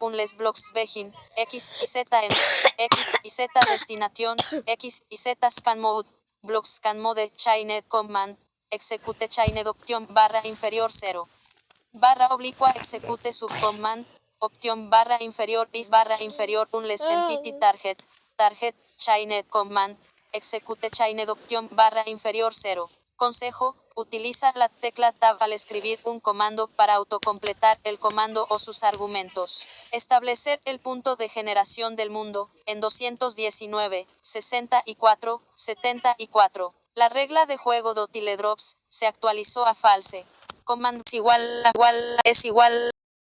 unles blocks begin, X y Z en, X y Z destination, X y Z scan mode, blocks scan mode chained command, execute chained option barra inferior 0. Barra oblicua execute subcommand, option barra inferior if barra inferior unless entity target, target chained command, execute chained option barra inferior 0. Consejo, utiliza la tecla Tab al escribir un comando para autocompletar el comando o sus argumentos. Establecer el punto de generación del mundo, en 219, 64, 74. La regla de juego de tiledrops se actualizó a false. Command es igual